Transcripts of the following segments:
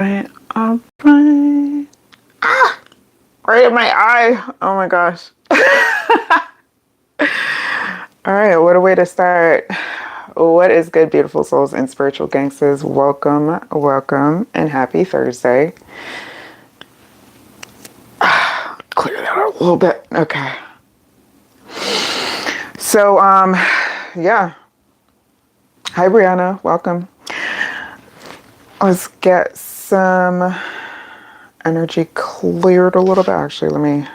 All right. Ah! Right in my eye. Oh my gosh. All right, what a way to start. What is good, beautiful souls and spiritual gangsters? Welcome, welcome, and happy Thursday. Clear that out a little bit. Okay. So, yeah. Hi, Brianna. Welcome. Let's get some energy cleared a little bit. Actually, let me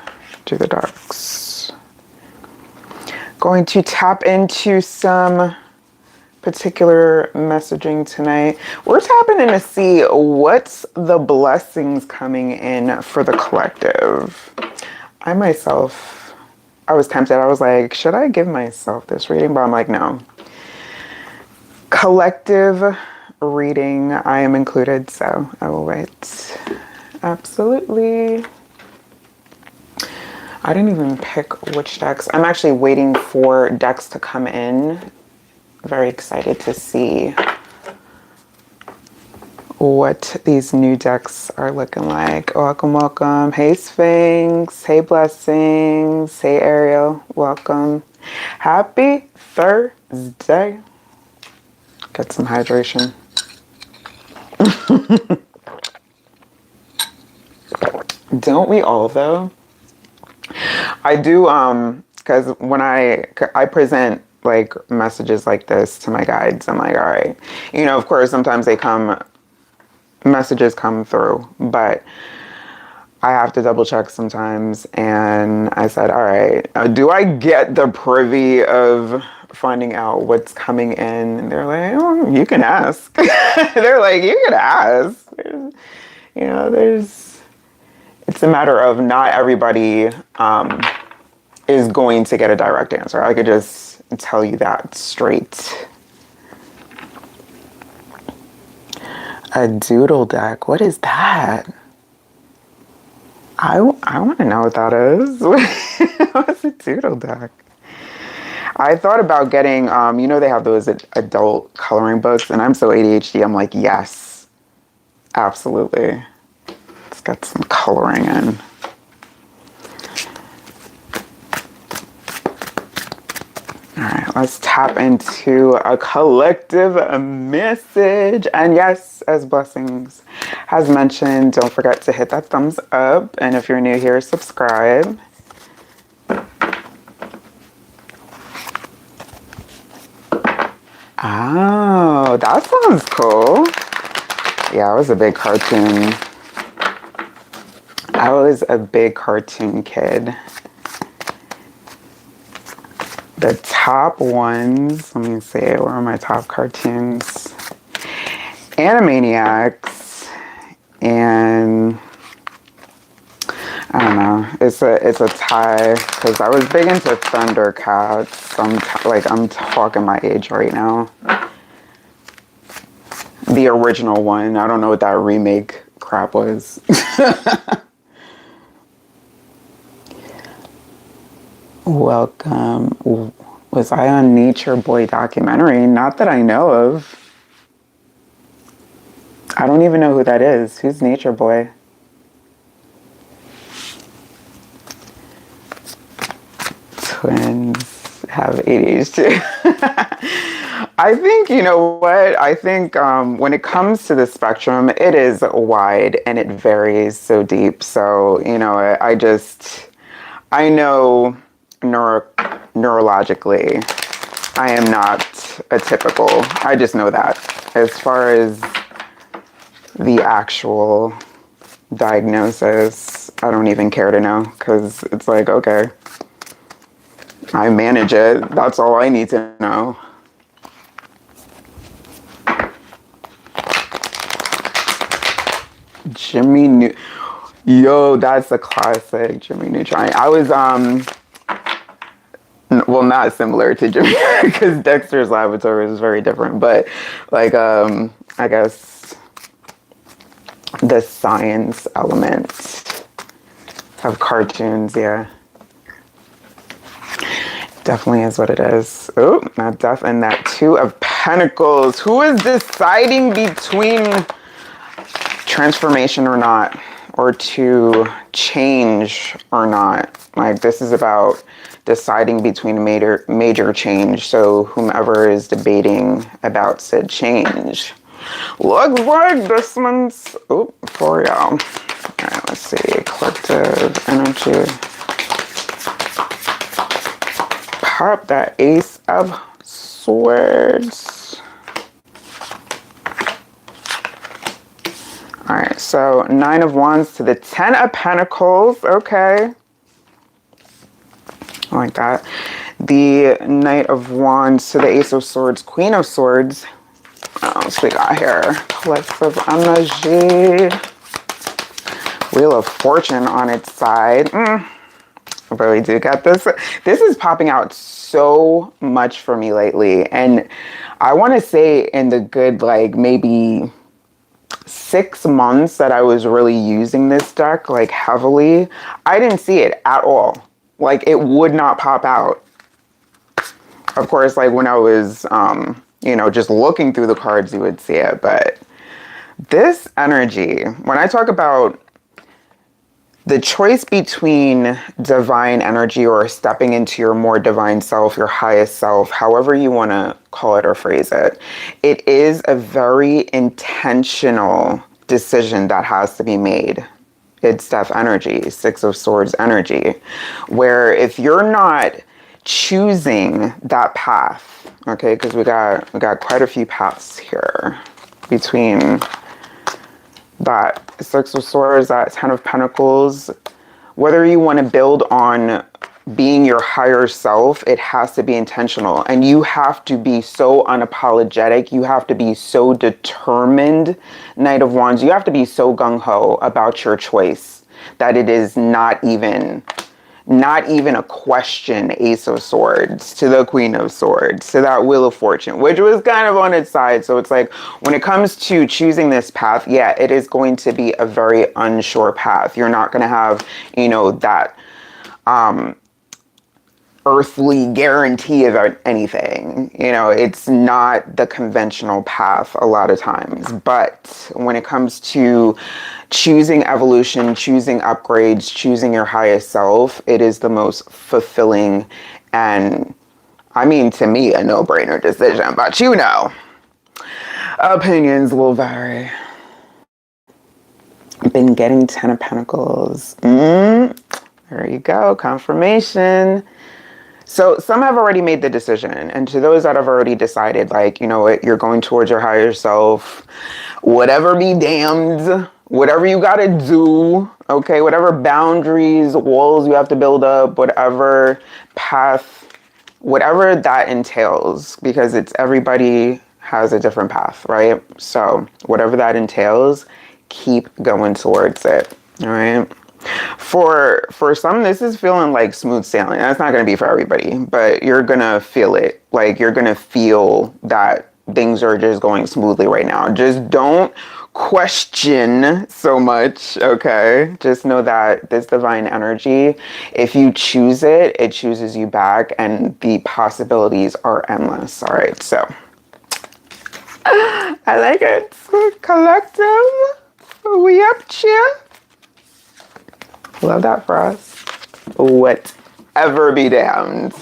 do the darks. Going to tap into some particular messaging tonight. We're tapping in to see what's the blessings coming in for the collective. I was tempted. I was like, should I give myself this reading? But I'm like, no. Collective reading, I am included, so I will write. Absolutely. I didn't even pick which decks. I'm actually waiting for decks to come in. Very excited to see what these new decks are looking like. Welcome, welcome. Hey, Sphinx. Hey, Blessings. Hey, Ariel. Welcome. Happy Thursday. Get some hydration. Don't we all, though? I do, because when I present like messages like this to my guides, I'm like, all right, of course, sometimes messages come through, but I have to double check sometimes. And I said, all right, do I get the privy of finding out what's coming in? And they're like, oh, you can ask. They're like, you can ask. It's a matter of not everybody is going to get a direct answer. I could just tell you that straight. A doodle deck. What is that? I want to know what that is. What's a doodle deck? I thought about getting, they have those adult coloring books, and I'm so ADHD. I'm like, yes, absolutely. Let's get some coloring in. All right, let's tap into a collective message. And yes, as Blessings has mentioned, don't forget to hit that thumbs up. And if you're new here, subscribe. Oh, that sounds cool. Yeah, I was a big cartoon. I was a big cartoon kid. The top ones, let me see, where are my top cartoons? Animaniacs, and I don't know, it's a tie, because I was big into Thundercats. I'm talking my age right now. The original one, I don't know what that remake crap was. Welcome. Was I on Nature Boy documentary? Not that I know of. I don't even know who that is. Who's Nature Boy? Twins have ADHD. I think, you know what? I think when it comes to the spectrum, it is wide and it varies so deep. So, I know neurologically, I am not a typical. I just know that. As far as the actual diagnosis, I don't even care to know, because it's like, okay, I manage it. That's all I need to know. Yo, that's a classic, Jimmy Neutron. I was, well, not similar to Jimmy, because Dexter's Laboratory is very different, but I guess the science element of cartoons, yeah. Definitely is what it is. Oh, not death, and that Two of Pentacles. Who is deciding between transformation or not, or to change or not. Like, this is about deciding between a major change. So whomever is debating about said change, looks like this one's for y'all. All right, let's see. Collective energy. Pop that Ace of Swords. All right, so 9 of Wands to the 10 of Pentacles. Okay. I like that. The Knight of Wands to the Ace of Swords, Queen of Swords. What else we got here? Collective energy. Wheel of Fortune on its side. I really do get this. This is popping out so much for me lately. And I want to say in the good, like, maybe 6 months that I was really using this deck, like, heavily, I didn't see it at all. Like, it would not pop out. Of course, like, when I was, you know, just looking through the cards, you would see it. But this energy, when I talk about the choice between divine energy or stepping into your more divine self, your highest self, however you want to call it or phrase it, it is a very intentional decision that has to be made. It's Death energy, 6 of Swords energy, where if you're not choosing that path, okay, because we got quite a few paths here between that 6 of Swords, that 10 of Pentacles. Whether you want to build on being your higher self, it has to be intentional. And you have to be so unapologetic. You have to be so determined, Knight of Wands. You have to be so gung-ho about your choice that it is not even a question. Ace of Swords to the Queen of Swords to that Wheel of Fortune, which was kind of on its side. So it's like, when it comes to choosing this path, yeah, it is going to be a very unsure path. You're not going to have, you know, that earthly guarantee about anything. You know, it's not the conventional path a lot of times. But when it comes to choosing evolution, choosing upgrades, choosing your highest self, it is the most fulfilling and, I mean, to me, a no-brainer decision. But you know, opinions will vary. Been getting 10 of Pentacles. There you go, confirmation. So some have already made the decision, and to those that have already decided, like, you know what, you're going towards your higher self, whatever be damned, whatever you gotta do, okay, whatever boundaries, walls you have to build up, whatever path, whatever that entails, because it's everybody has a different path, right? So whatever that entails, keep going towards it, all right? For some, this is feeling like smooth sailing. That's not going to be for everybody, but you're going to feel it. Like, you're going to feel that things are just going smoothly right now. Just don't question so much, okay? Just know that this divine energy, if you choose it, it chooses you back, and the possibilities are endless. All right, so I like it. Collective, we up here. Love that for us. Whatever be damned.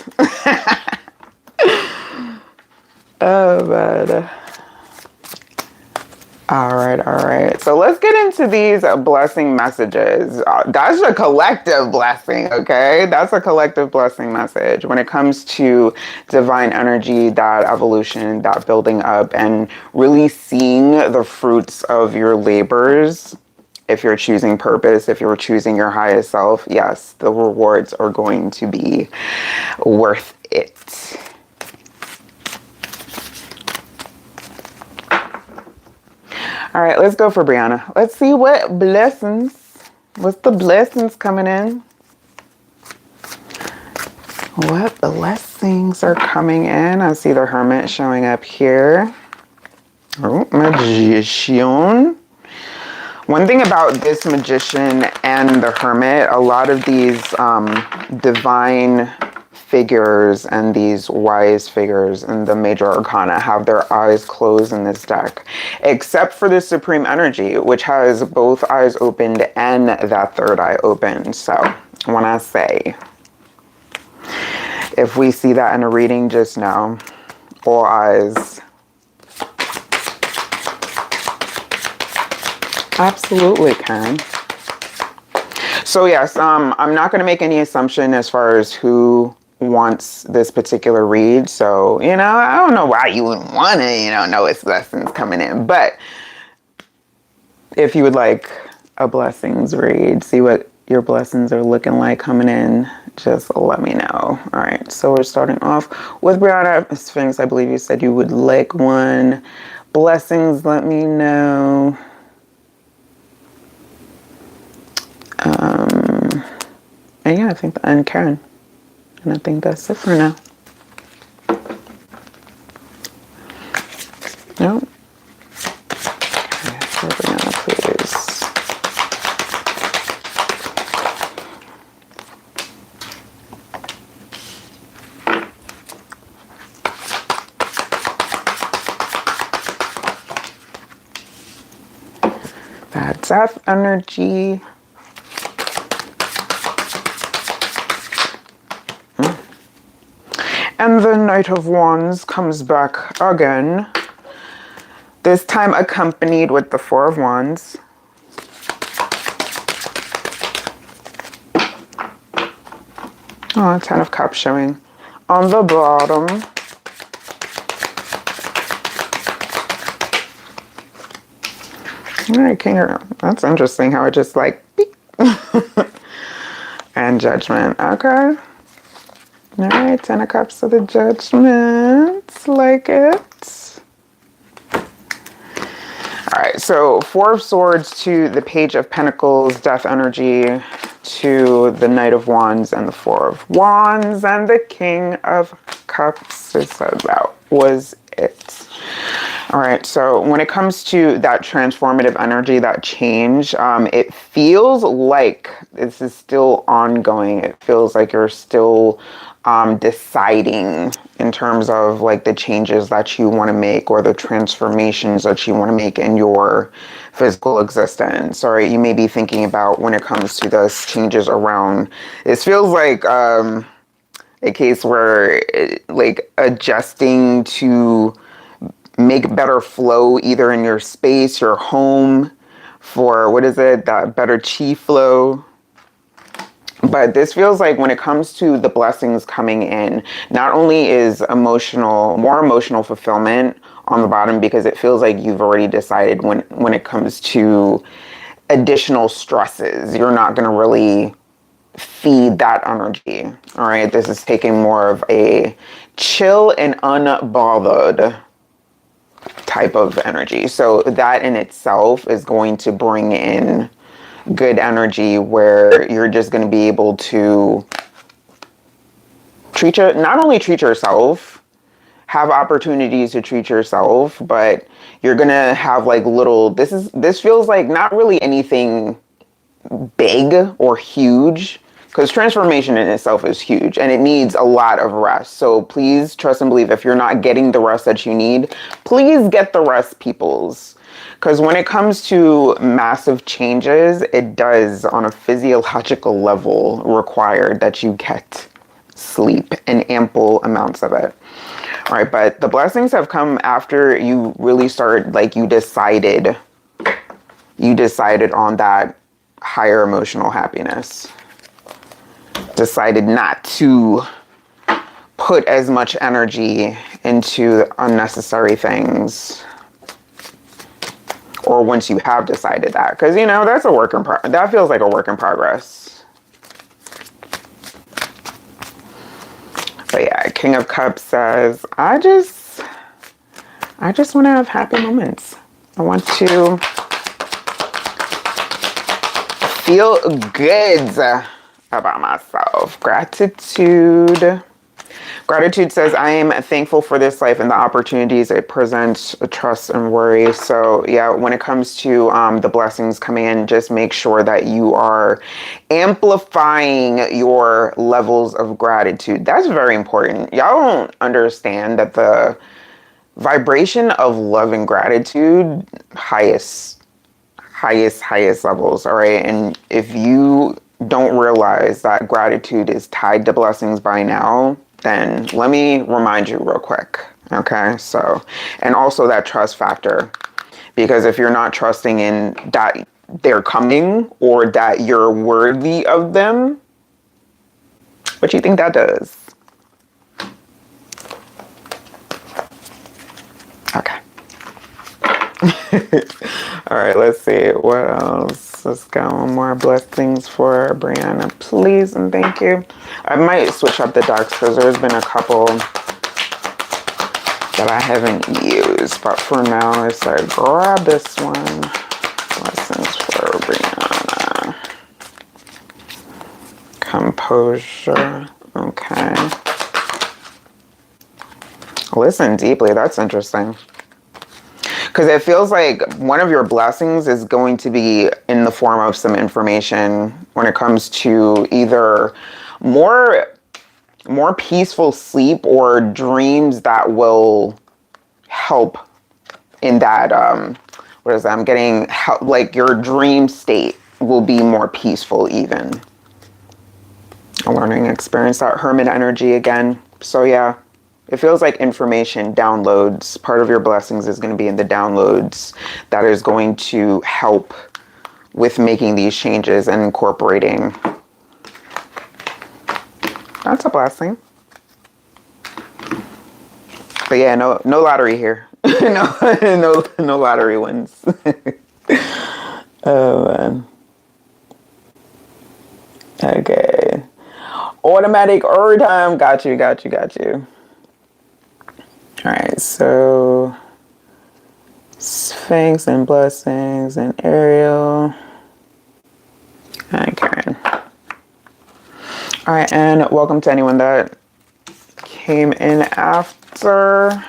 Oh, man. All right. So let's get into these blessing messages. That's a collective blessing, okay? That's a collective blessing message when it comes to divine energy, that evolution, that building up, and really seeing the fruits of your labors. If you're choosing purpose, if you're choosing your highest self, yes, the rewards are going to be worth it. All right, let's go for Brianna. Let's see what's the blessings coming in. What blessings are coming in? I see the Hermit showing up here. Oh, Magician. One thing about this Magician and the Hermit, a lot of these divine figures and these wise figures in the major arcana have their eyes closed in this deck, except for the supreme energy, which has both eyes opened and that third eye open. So when I say, if we see that in a reading, just know all eyes. Absolutely, Karen. So yes, I'm not going to make any assumption as far as who wants this particular read. So, you know, I don't know why you wouldn't want to, you know it's blessings coming in. But if you would like a blessings read, see what your blessings are looking like coming in, just let me know. All right, so we're starting off with Brianna Sphinx. I believe you said you would like one. Blessings, let me know. And yeah, I think, and Karen. And I think that's it for now. Nope. Okay, so Brianna, please. That death energy. And the Knight of Wands comes back again, this time accompanied with the Four of Wands. Oh, Ten of Cups showing on the bottom. All right, King of, that's interesting how it just like, beep. And Judgment, okay. All right, Ten of Cups to the Judgment, like it. All right, so Four of Swords to the Page of Pentacles, Death energy to the Knight of Wands and the Four of Wands and the King of Cups. So that was it. All right, so when it comes to that transformative energy, that change, it feels like this is still ongoing. It feels like you're still deciding in terms of like the changes that you want to make or the transformations that you want to make in your physical existence. All right, you may be thinking about when it comes to those changes around, this feels like a case where like adjusting to make better flow either in your space, your home, for what is it, that better chi flow. But this feels like when it comes to the blessings coming in, not only is more emotional fulfillment on the bottom, because it feels like you've already decided when it comes to additional stresses, you're not going to really feed that energy. All right, this is taking more of a chill and unbothered type of energy. So that in itself is going to bring in good energy where you're just going to be able to not only treat yourself, have opportunities to treat yourself, but you're going to have like this feels like not really anything big or huge, because transformation in itself is huge and it needs a lot of rest. So please trust and believe, if you're not getting the rest that you need, please get the rest, peoples. Because when it comes to massive changes, it does on a physiological level require that you get sleep and ample amounts of it. All right, but the blessings have come after you really started, like you decided on that higher emotional happiness. Decided not to put as much energy into unnecessary things. Or once you have decided that, because you know that's that feels like a work in progress. But yeah, King of Cups says, I just want to have happy moments. I want to feel good about myself. Gratitude. Gratitude says, I am thankful for this life and the opportunities it presents, trust and worry. So yeah, when it comes to the blessings coming in, just make sure that you are amplifying your levels of gratitude. That's very important. Y'all don't understand that the vibration of love and gratitude, highest levels, all right? And if you don't realize that gratitude is tied to blessings by now, then let me remind you real quick, okay? So, and also that trust factor, because if you're not trusting in that they're coming or that you're worthy of them, what do you think that does? Okay. All right, let's see. What else? Let's go. One more blessings for Brianna, please, and thank you. I might switch up the decks because there's been a couple that I haven't used, but for now, let's like grab this one. Blessings for Brianna. Composure. Okay. Listen deeply. That's interesting. Because it feels like one of your blessings is going to be in the form of some information when it comes to either more peaceful sleep or dreams that will help in that, what is that? I'm getting help, like your dream state will be more peaceful even. A learning experience, that hermit energy again. So yeah. It feels like information downloads. Part of your blessings is going to be in the downloads that is going to help with making these changes and incorporating. That's a blessing. But yeah, no lottery here. no lottery wins. Oh man. Okay. Automatic overtime. Got you. All right, so Sphinx and blessings and Ariel and Karen. All right, and welcome to anyone that came in after.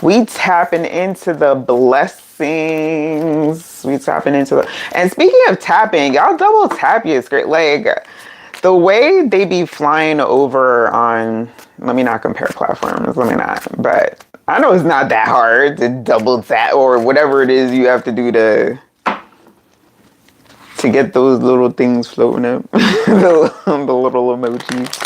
We tapping into the blessings. And speaking of tapping, y'all double tap your screen. Like the way they be flying over on, let me not compare platforms, but I know it's not that hard to double tap or whatever it is you have to do to get those little things floating up, the little emojis.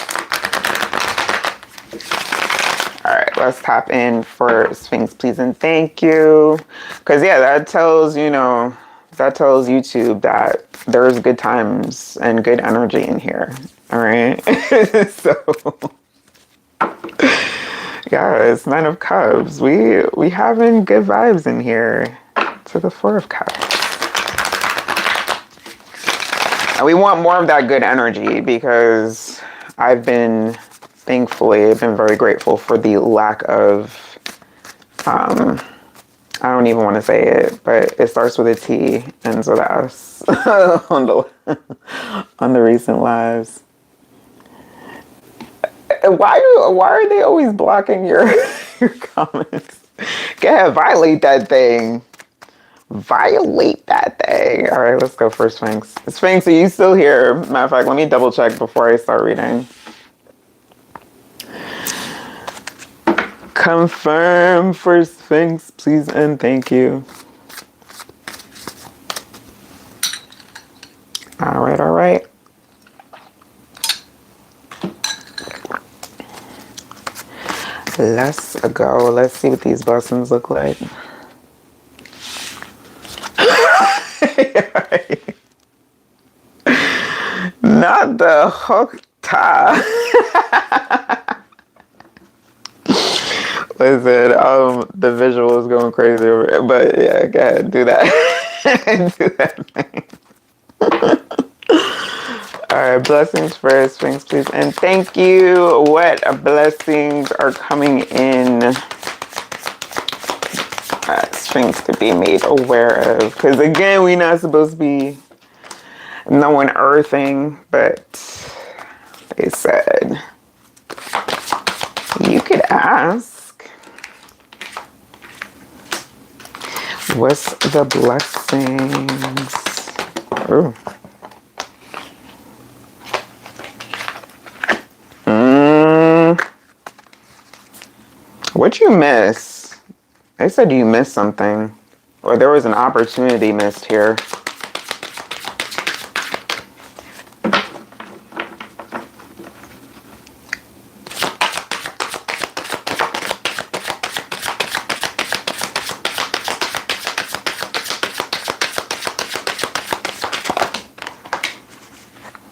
All right, let's tap in for Sphinx, please and thank you. Because yeah, that tells YouTube that there's good times and good energy in here. All right. So yeah, it's Nine of Cups. We having good vibes in here. To the Four of Cups. And we want more of that good energy because I've been very grateful for the lack of I don't even want to say it, but it starts with a T, ends with a S on the recent lives. Why are they always blocking your comments? Go ahead, violate that thing. Violate that thing. All right, let's go for Sphinx. Sphinx, are you still here? Matter of fact, let me double check before I start reading. Confirm for Sphinx, please and thank you. All right. Let's go. Let's see what these blessings look like. Not the hook tie. Listen, the visual is going crazy over it, but yeah, go ahead, do that. Do that thing. All right, blessings for Sphinx, please, and thank you. What blessings are coming in? Sphinx to be made aware of, because again, we're not supposed to be knowing earthing, but they said You could ask, what's the blessings? Ooh. What'd you miss? They said you missed something. Or there was an opportunity missed here.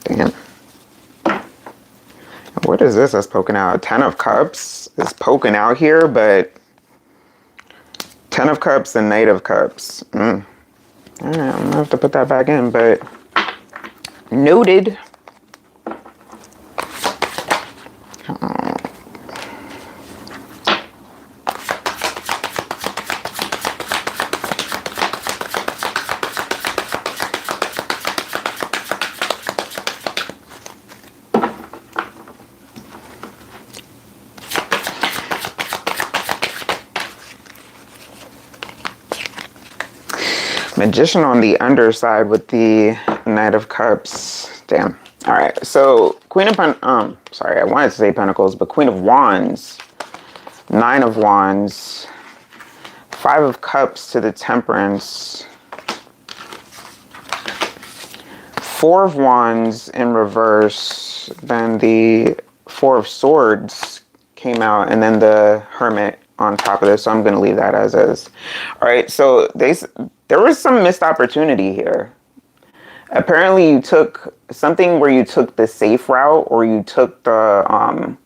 Damn. What is this that's poking out? 10 of Cups is poking out here, but 10 of Cups and Knight of Cups. All right, I'm gonna have to put that back in, but noted. Magician on the underside with the Knight of Cups. Damn. All right. So Queen of sorry, I wanted to say Pentacles, but Queen of Wands, 9 of Wands, 5 of Cups to the Temperance, 4 of Wands in reverse. Then the 4 of Swords came out, and then the Hermit on top of this. So I'm going to leave that as is. All right. So there was some missed opportunity here. Apparently you took something where you took the safe route, or you took the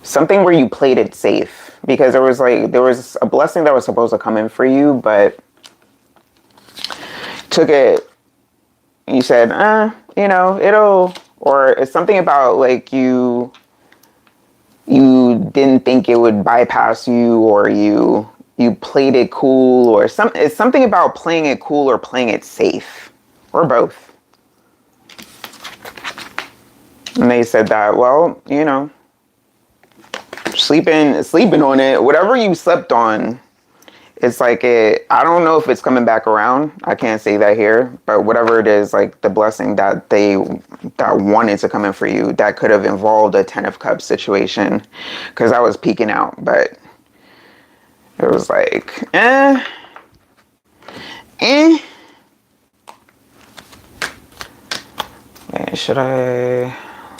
something where you played it safe, because there was a blessing that was supposed to come in for you, but took it, you said, you know, it'll, or it's something about like you didn't think it would bypass you, or you played it cool, or it's something about playing it cool or playing it safe, or both. And they said that, well, you know, sleeping on it, whatever you slept on, it's like I don't know if it's coming back around. I can't say that here, but whatever it is, like the blessing that wanted to come in for you, that could have involved a 10 of Cups situation, because I was peeking out, but it was like, Okay,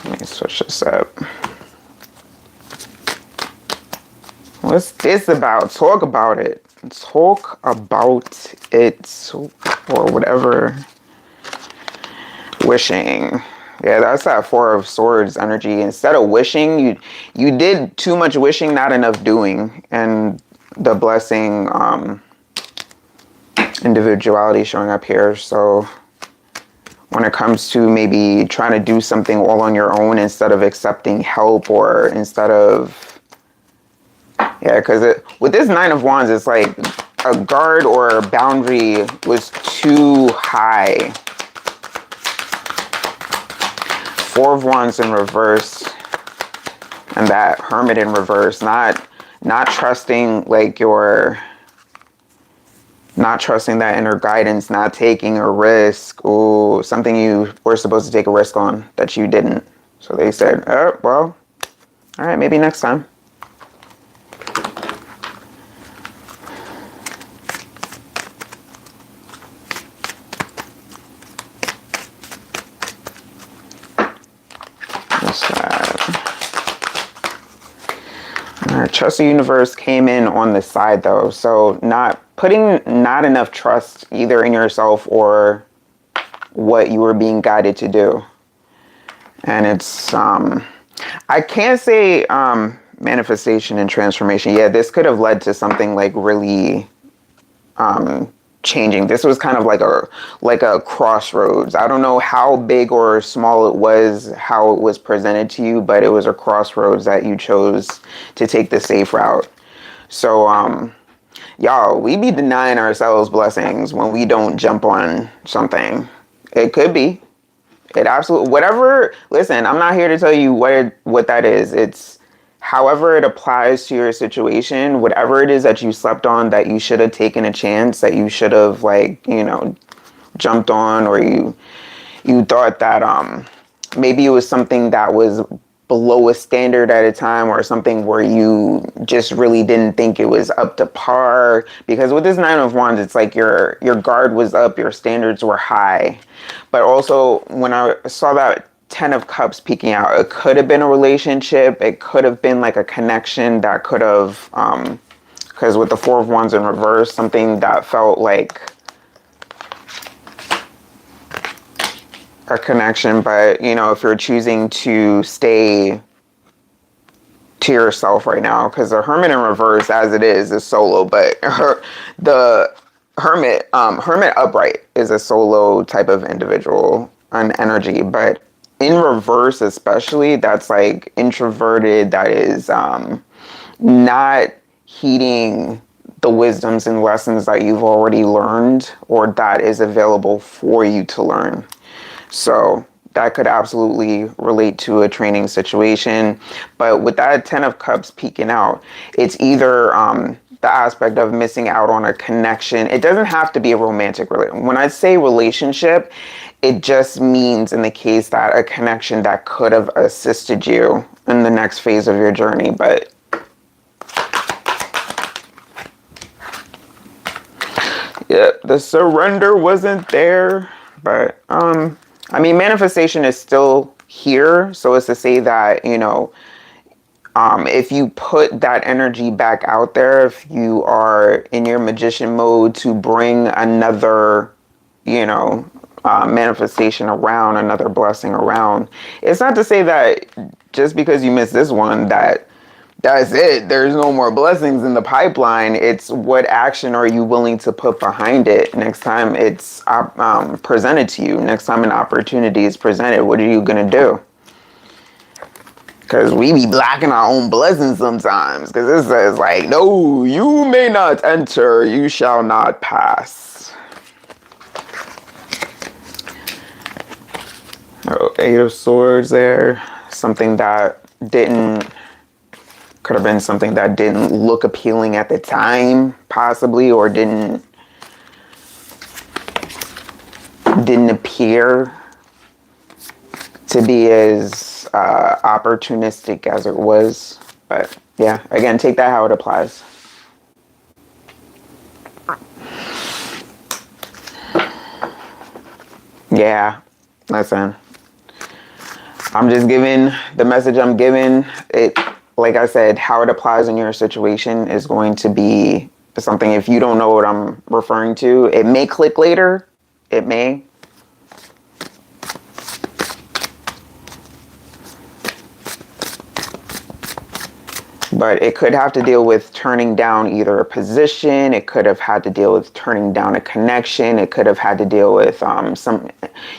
let me switch this up. What's this about? Talk about it. Talk about it, or whatever. Wishing. Yeah, that's that 4 of Swords energy. Instead of wishing, you did too much wishing, not enough doing. And the blessing, individuality showing up here. So when it comes to maybe trying to do something all on your own instead of accepting help, or instead of, yeah, because with this 9 of Wands, it's like a guard or a boundary was too high. 4 of Wands in reverse, and that Hermit in reverse, not trusting like not trusting that inner guidance, not taking a risk. Ooh, something you were supposed to take a risk on that you didn't. So they said, oh, well, all right, maybe next time. Trust the universe came in on the side though, so not enough trust either in yourself or what you were being guided to do. And it's I can't say manifestation and transformation. Yeah, this could have led to something like really changing. This was kind of like a crossroads. I don't know how big or small it was, how it was presented to you, but it was a crossroads that you chose to take the safe route. So y'all, we be denying ourselves blessings when we don't jump on something. It could be, it absolutely, whatever. Listen, I'm not here to tell you what that is. however it applies to your situation, whatever it is that you slept on that you should have taken a chance, that you should have, like, you know, jumped on, or you thought that maybe it was something that was below a standard at a time, or something where you just really didn't think it was up to par. Because with this Nine of Wands, it's like your guard was up, your standards were high. But also, when I saw that Ten of Cups peeking out, it could have been a relationship, it could have been like a connection that could have, because with the Four of Wands in reverse, something that felt like a connection. But, you know, if you're choosing to stay to yourself right now, because the Hermit in reverse, as it is solo, but the Hermit upright is a solo type of individual and energy. But in reverse especially, that's like introverted, that is not heeding the wisdoms and lessons that you've already learned, or that is available for you to learn. So that could absolutely relate to a training situation. But with that Ten of Cups peeking out, it's either the aspect of missing out on a connection. It doesn't have to be a romantic relationship. When I say relationship, it just means in the case that a connection that could have assisted you in the next phase of your journey. But yeah, the surrender wasn't there. But I mean, manifestation is still here. So it's to say that, you know, if you put that energy back out there, if you are in your magician mode to bring another, you know, manifestation around, another blessing around, it's not to say that just because you missed this one, that's it. There's no more blessings in the pipeline. It's what action are you willing to put behind it next time it's presented to you. Next time an opportunity is presented, what are you going to do? Because we be blocking our own blessings sometimes. Because it says like, no, you may not enter, you shall not pass. Oh, Eight of Swords there. Something that could have been something that didn't look appealing at the time, possibly, or didn't appear to be as opportunistic as it was. But yeah, again, take that how it applies. Yeah, listen, I'm just giving the message I'm giving. It, like I said, how it applies in your situation is going to be something, if you don't know what I'm referring to, it may click later. It may. But it could have to deal with turning down either a position. It could have had to deal with turning down a connection. It could have had to deal with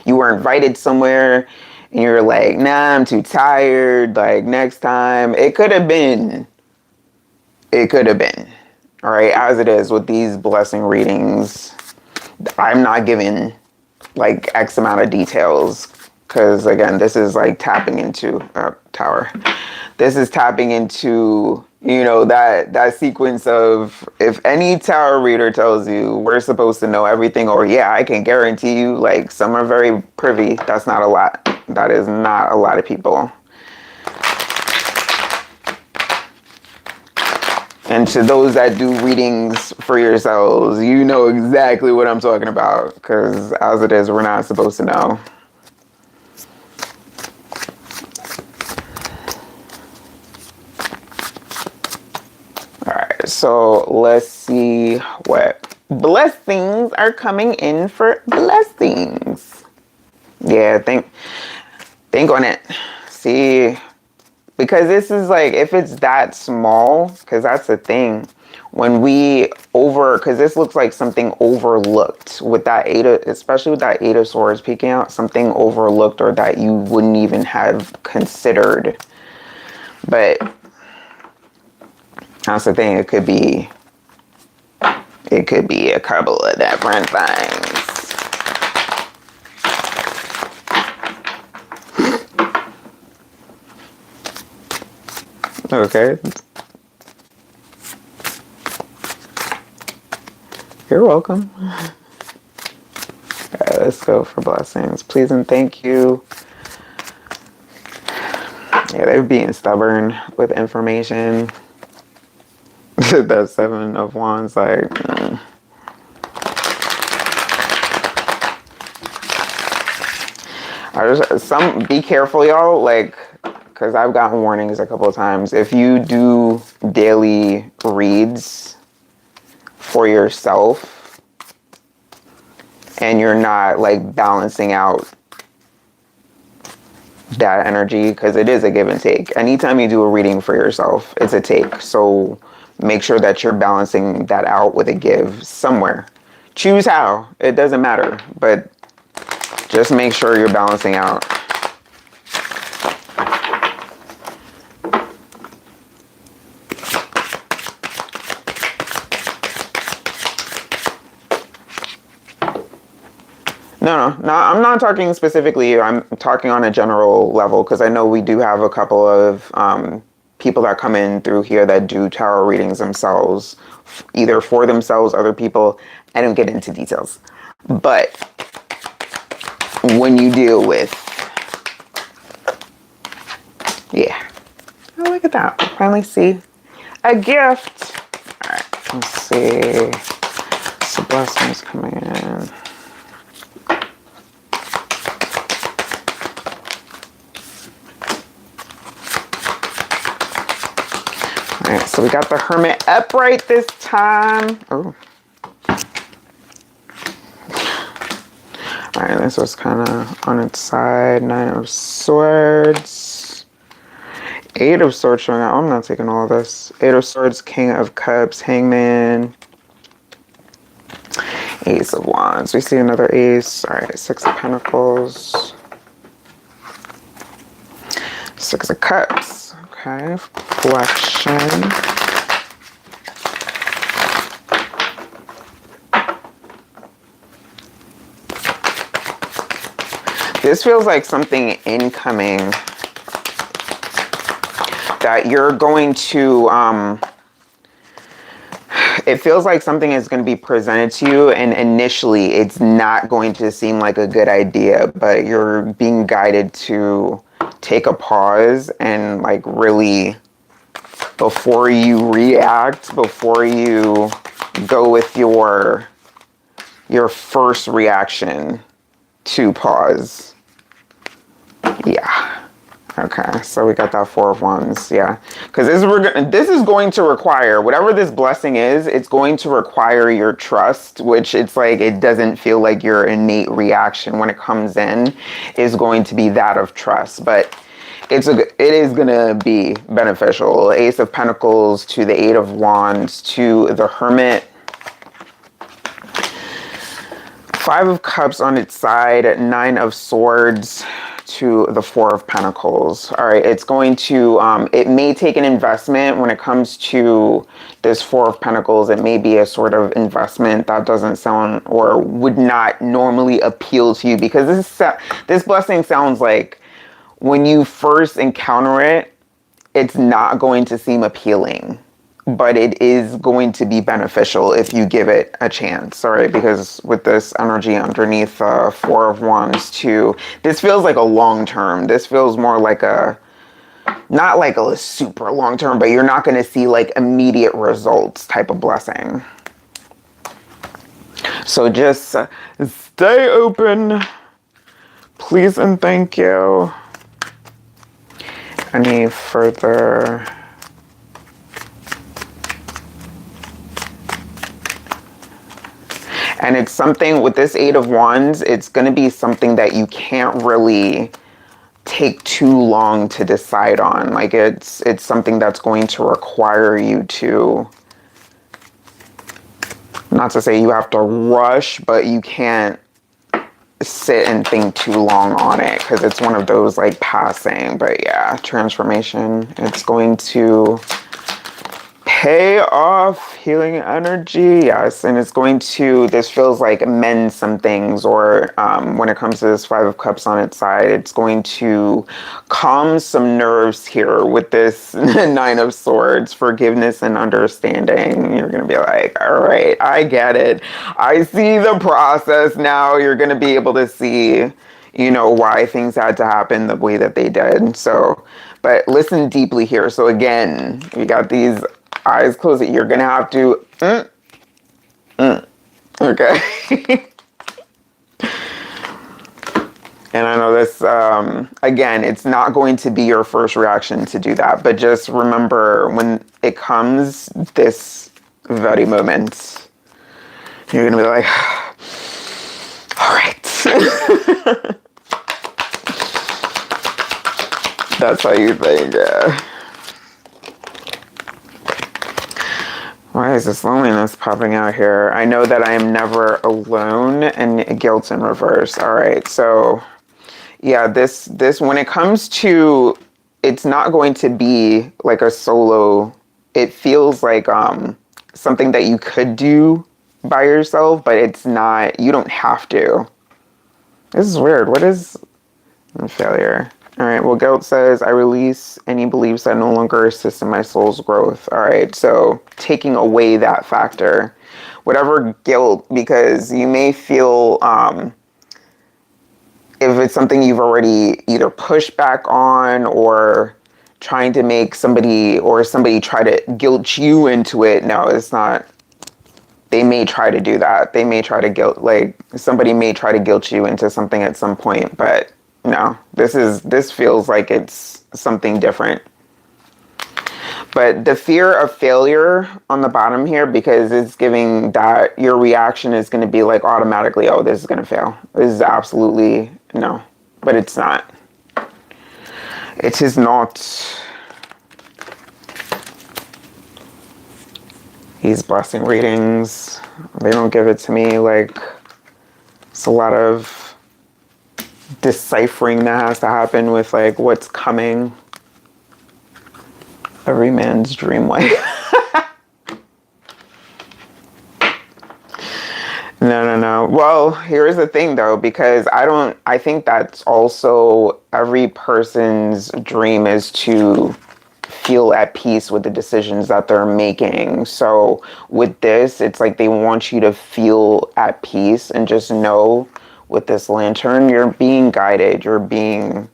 you were invited somewhere and you're like, nah, I'm too tired. Like, next time. It could have been. All right. As it is with these blessing readings, I'm not giving like X amount of details. Because again, this is like tapping into Tower. This is tapping into, you know, that sequence of, if any tarot reader tells you we're supposed to know everything, or yeah, I can guarantee you, like, some are very privy. That's not a lot. That is not a lot of people. And to those that do readings for yourselves, you know exactly what I'm talking about. Because as it is, we're not supposed to know. So let's see what blessings are coming in for blessings. Yeah, think on it. See, because this is like, if it's that small, because that's the thing. When because this looks like something overlooked with that especially with that Eight of Swords peeking out, something overlooked or that you wouldn't even have considered. But that's the thing. It could be a couple of different things. Okay. You're welcome. Alright, let's go for blessings. Please and thank you. Yeah, they're being stubborn with information. That Seven of Wands, like... Be careful, y'all, like, because I've gotten warnings a couple of times. If you do daily reads for yourself and you're not, like, balancing out that energy, because it is a give and take. Anytime you do a reading for yourself, it's a take. So make sure that you're balancing that out with a give somewhere. Choose how. It doesn't matter, but just make sure you're balancing out. No, I'm not talking specifically. I'm talking on a general level because I know we do have a couple of people that come in through here that do tarot readings themselves, either for themselves, other people. I don't get into details. But when you deal with, yeah. Oh, look at that. Finally see a gift. All right, let's see. So blessings coming in. Alright, so we got the Hermit upright this time. Oh. Alright, this was kind of on its side. Nine of Swords. Eight of Swords showing up. I'm not taking all of this. Eight of Swords, King of Cups, Hangman. Ace of Wands. We see another ace. Alright, Six of Pentacles. Six of Cups. Okay, reflection. This feels like something incoming that you're going to, it feels like something is going to be presented to you, and initially it's not going to seem like a good idea, but you're being guided to take a pause and like really, before you react, before you go with your first reaction, to pause. Yeah. Okay, so we got that Four of Wands, yeah. Because this is going to require, whatever this blessing is, it's going to require your trust, which it's like, it doesn't feel like your innate reaction when it comes in is going to be that of trust. But it is going to be beneficial. Ace of Pentacles to the Eight of Wands to the Hermit. Five of Cups on its side, Nine of Swords to the Four of Pentacles. All right, it's going to, it may take an investment when it comes to this Four of Pentacles. It may be a sort of investment that doesn't sound or would not normally appeal to you, because this blessing sounds like when you first encounter it, it's not going to seem appealing, but it is going to be beneficial if you give it a chance, all right? Because with this energy underneath Four of Wands too, this feels like a long term. This feels more like not like a super long term, but you're not going to see like immediate results type of blessing. So just stay open, please and thank you. Any further... And it's something with this Eight of Wands, it's going to be something that you can't really take too long to decide on. Like it's something that's going to require you to, not to say you have to rush, but you can't sit and think too long on it, because it's one of those like passing. But yeah, transformation, it's going to pay off healing energy. Yes, and it's going to, this feels like mend some things, or when it comes to this Five of Cups on its side, it's going to calm some nerves here with this Nine of Swords, forgiveness and understanding. You're going to be like, all right, I get it. I see the process now. You're going to be able to see, you know, why things had to happen the way that they did. So, but listen deeply here. So again, we got these eyes closed. You're going to have to, okay. And I know this, again, it's not going to be your first reaction to do that, but just remember when it comes this very moment, you're going to be like, all right. That's how you think, yeah. Why is this loneliness popping out here? I know that I am never alone, and guilt in reverse. All right, so yeah, this when it comes to, it's not going to be like a solo. It feels like something that you could do by yourself, but it's not. You don't have to. This is weird. What is failure? All right, well, guilt says, I release any beliefs that no longer assist in my soul's growth. All right, so taking away that factor, whatever guilt, because you may feel, if it's something you've already either pushed back on, or trying to make somebody, or somebody try to guilt you into it. No, it's not. They may try to do that. They may try to somebody may try to guilt you into something at some point, but no, this feels like it's something different. But the fear of failure on the bottom here, because it's giving that your reaction is going to be like automatically, oh, this is going to fail. This is absolutely no, but it's not. It is not. These blessing readings, they don't give it to me like it's a lot of deciphering that has to happen with like what's coming. Every man's dream wife. No. Well, here's the thing though, because I think that's also every person's dream is to feel at peace with the decisions that they're making. So with this, it's like they want you to feel at peace and just know with this lantern, you're being guided, you're being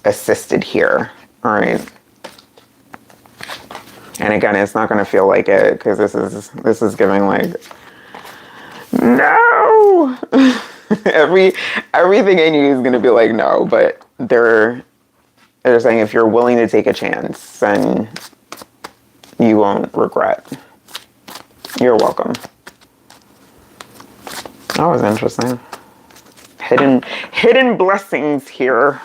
assisted here. All right. And again, it's not going to feel like it, because this is giving like, no. Everything in you is going to be like no, but they're saying if you're willing to take a chance, then you won't regret. You're welcome. That was interesting. Hidden blessings here.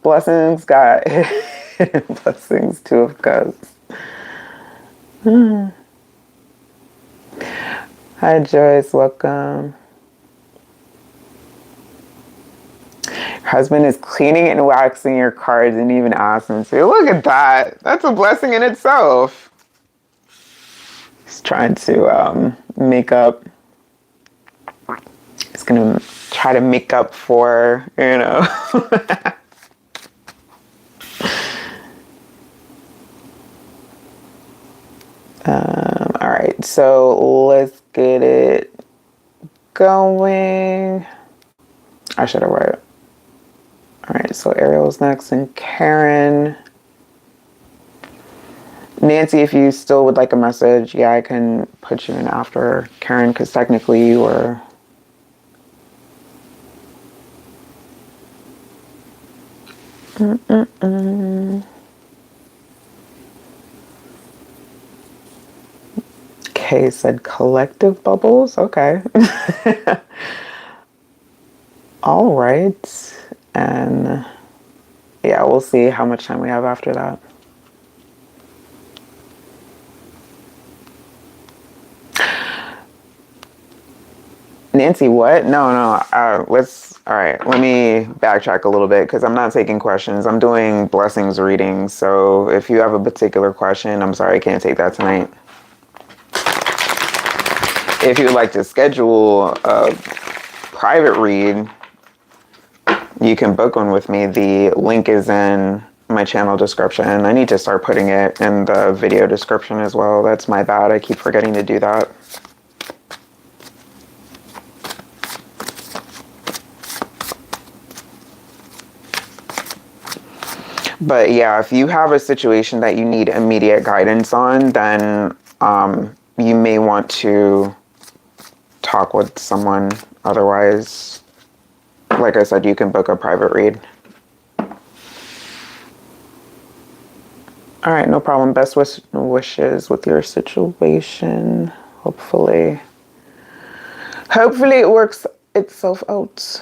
Blessings got hidden blessings, Two of Cups. Hi Joyce, welcome. Husband is cleaning and waxing your cards and even ask him to. Look at that. That's a blessing in itself. He's trying to make up. He's gonna try to make up for, you know. All right, so let's get it going. I should have wrote it. All right, so Ariel's next and Karen. Nancy, if you still would like a message, yeah, I can put you in after Karen, because technically you were... Kay said collective bubbles. Okay. All right. And yeah, we'll see how much time we have after that. Nancy, what? No, no. All right, let me backtrack a little bit because I'm not taking questions. I'm doing blessings readings. So if you have a particular question, I'm sorry, I can't take that tonight. If you would like to schedule a private read, you can book one with me. The link is in my channel description. I need to start putting it in the video description as well. That's my bad. I keep forgetting to do that. But yeah, if you have a situation that you need immediate guidance on, then you may want to talk with someone. Otherwise, like I said, you can book a private read. All right, no problem. Best wishes with your situation. Hopefully it works itself out.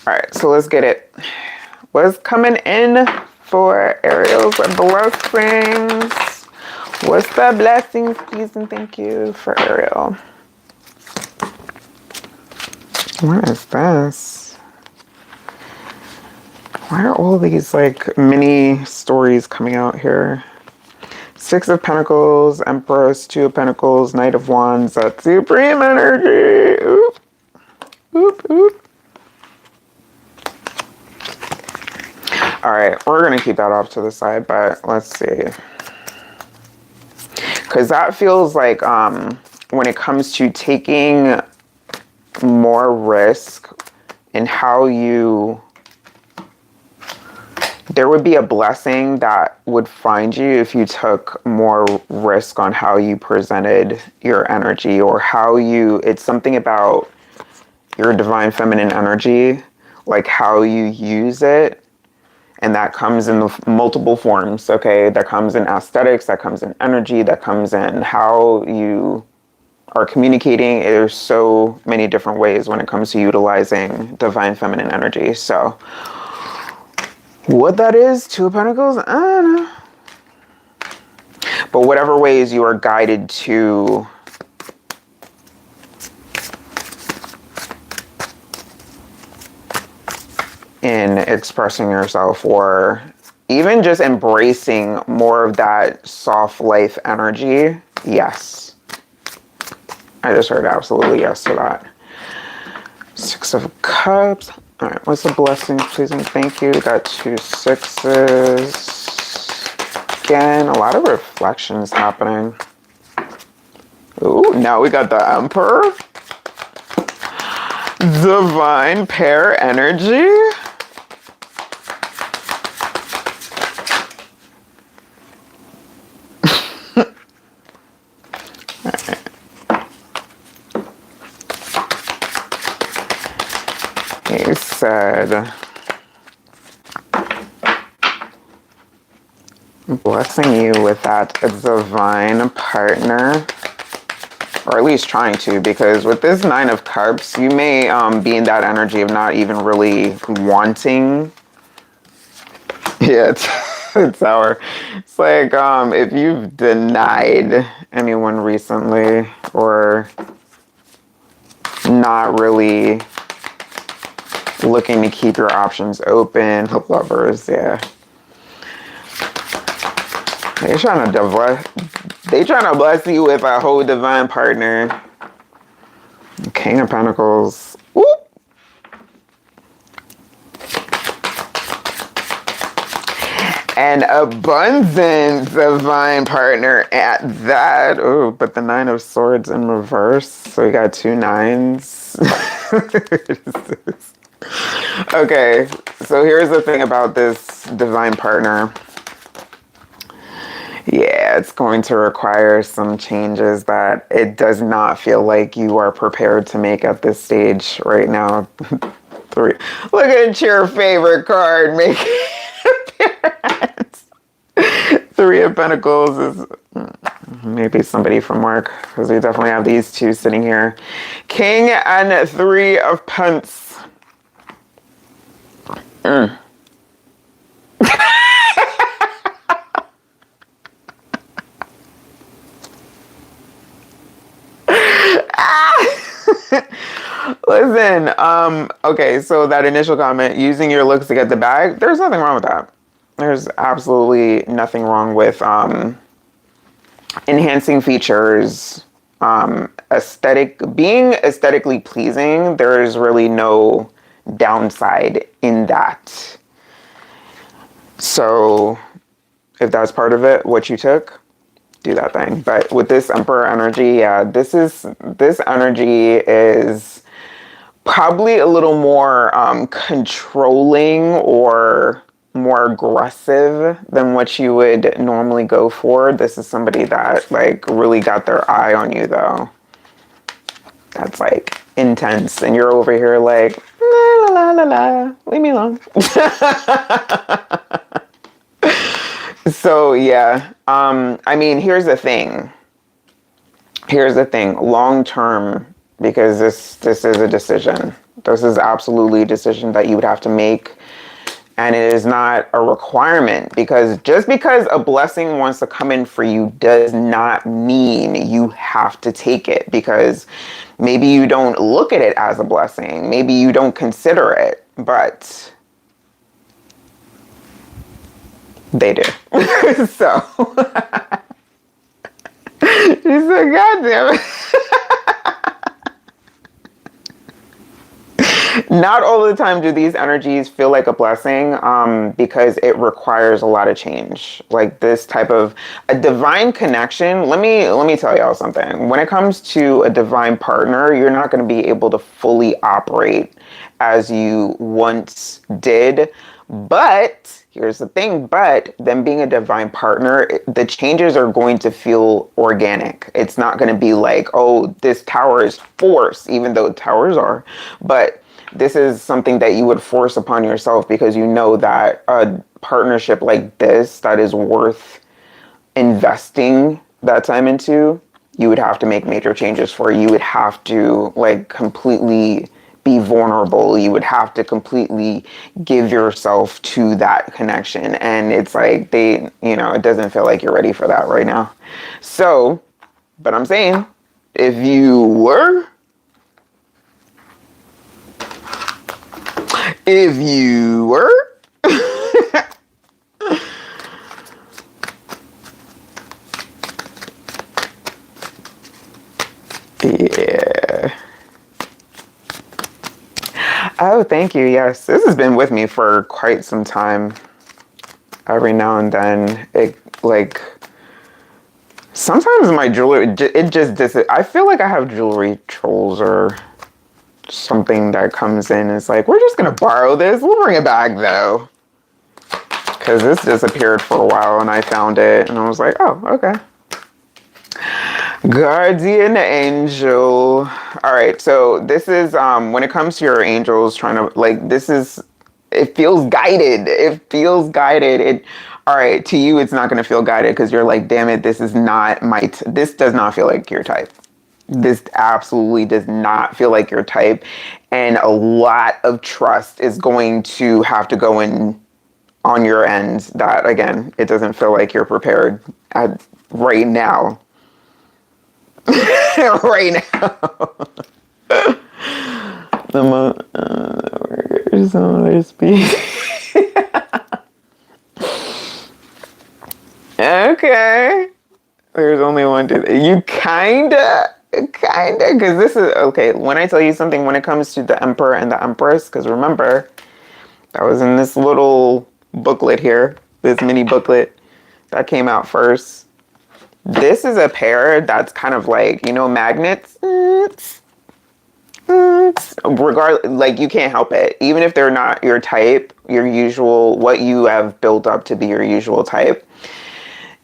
All right, so let's get it. What's coming in for Ariel's blessings? What's the blessings, please, and thank you for Ariel? What is this? Why are all these like mini stories coming out here? Six of Pentacles, Empress, Two of Pentacles, Knight of Wands, that's supreme energy. Oop, oop, oop. All right, we're gonna keep that off to the side, but let's see. Because that feels like when it comes to taking more risk in how you, there would be a blessing that would find you if you took more risk on how you presented your energy, or how you, it's something about your divine feminine energy, like how you use it. And that comes in multiple forms, okay? That comes in aesthetics, that comes in energy, that comes in how you are communicating. There's so many different ways when it comes to utilizing divine feminine energy. So what that is, Two of Pentacles, I don't know. But whatever ways you are guided to in expressing yourself, or even just embracing more of that soft life energy, yes. I just heard absolutely yes to that. Six of Cups. All right, what's the blessings, please and thank you? Got two sixes. Again, a lot of reflections happening. Ooh, now we got the Emperor. Divine pair energy. He said, blessing you with that divine partner, or at least trying to, because with this Nine of Cups, you may be in that energy of not even really wanting. Yeah, it's sour. It's like if you've denied anyone recently, or not really looking to keep your options open. Lovers, yeah. They trying to bless you with a whole divine partner. King of Pentacles. Whoop. An abundant divine partner at that. Oh, but the Nine of Swords in reverse. So we got two nines. Okay, so here's the thing about this divine partner. Yeah, it's going to require some changes that it does not feel like you are prepared to make at this stage right now. Three. Look at your favorite card making appearance. Three of Pentacles is maybe somebody from work, because we definitely have these two sitting here. King and Three of Pentacles. Listen, okay, so that initial comment, using your looks to get the bag, there's nothing wrong with that. There's absolutely nothing wrong with enhancing features, being aesthetically pleasing. There's really no downside in that. So if that's part of it, what you took, do that thing. But with this Emperor energy, yeah, this energy is probably a little more controlling or more aggressive than what you would normally go for. This is somebody that like really got their eye on you though. That's like intense, and you're over here like la la la la la, leave me alone. So yeah, I mean, here's the thing. Long term, because this is a decision. This is absolutely a decision that you would have to make. And it is not a requirement, because just because a blessing wants to come in for you does not mean you have to take it, because maybe you don't look at it as a blessing. Maybe you don't consider it, but they do. So, she said, God damn it. Not all the time do these energies feel like a blessing, because it requires a lot of change. Like this type of a divine connection. Let me tell y'all something. When it comes to a divine partner, you're not going to be able to fully operate as you once did. But here's the thing, but them being a divine partner, the changes are going to feel organic. It's not going to be like, oh, this tower is forced, even though towers are. But this is something that you would force upon yourself, because you know that a partnership like this that is worth investing that time into, you would have to make major changes for. You would have to like completely be vulnerable. You would have to completely give yourself to that connection. And it's like it doesn't feel like you're ready for that right now. So, but I'm saying, if you were, yeah. Oh, thank you. Yes, this has been with me for quite some time. Every now and then, it like sometimes my jewelry, it just I feel like I have jewelry trolls or something that comes in. It's like, we're just gonna borrow this. We'll bring it back though, because this disappeared for a while and I found it and I was like, oh, okay. Guardian angel. All right, so this is when it comes to your angels trying to like, it feels guided. All right, to you it's not going to feel guided, because you're like, damn it, this is not this does not feel like your type. This absolutely does not feel like your type, and a lot of trust is going to have to go in on your end. That again, it doesn't feel like you're prepared right now. Right now. Okay. There's only one you kinda, because this is, okay, when I tell you something, when it comes to the Emperor and the Empress, because remember, that was in this little booklet here, this mini booklet that came out first. This is a pair that's kind of like, magnets. Regardless, like, you can't help it. Even if they're not your type, your usual, what you have built up to be your usual type,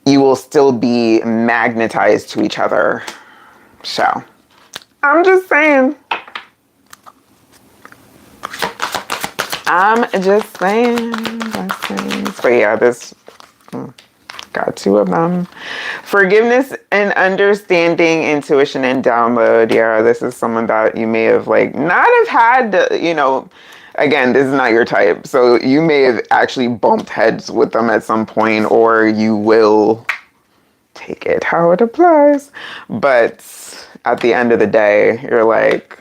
you will still be magnetized to each other. So, I'm just saying. So yeah, this got two of them. Forgiveness and understanding, intuition and download. Yeah, this is someone that you may have like not have had, again, this is not your type. So you may have actually bumped heads with them at some point, or you will take it how it applies. But at the end of the day, you're like,